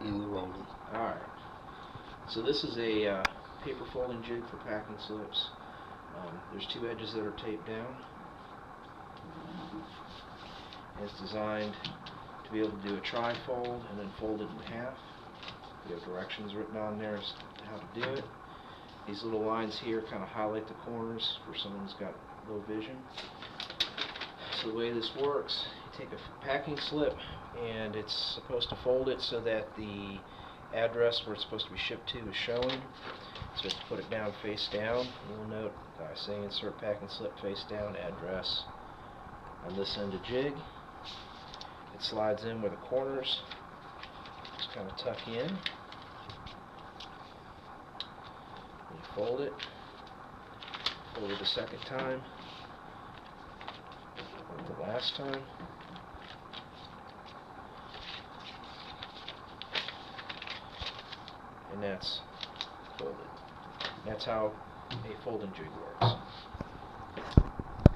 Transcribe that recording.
in the rolling. Alright, so this is a paper folding jig for packing slips. There's two edges that are taped down. And it's designed to be able to do a tri-fold and then fold it in half. We have directions written on there as to how to do it. These little lines here kind of highlight the corners for someone who's got low vision. So the way this works, you take a packing slip and it's supposed to fold it so that the address where it's supposed to be shipped to is showing. So you have to put it down face down. You'll note saying insert packing slip face down, address on this end of jig. It slides in where the corners just kind of tuck in. You fold it a second time, like the last time. And that's folded. That's how a folding jig works.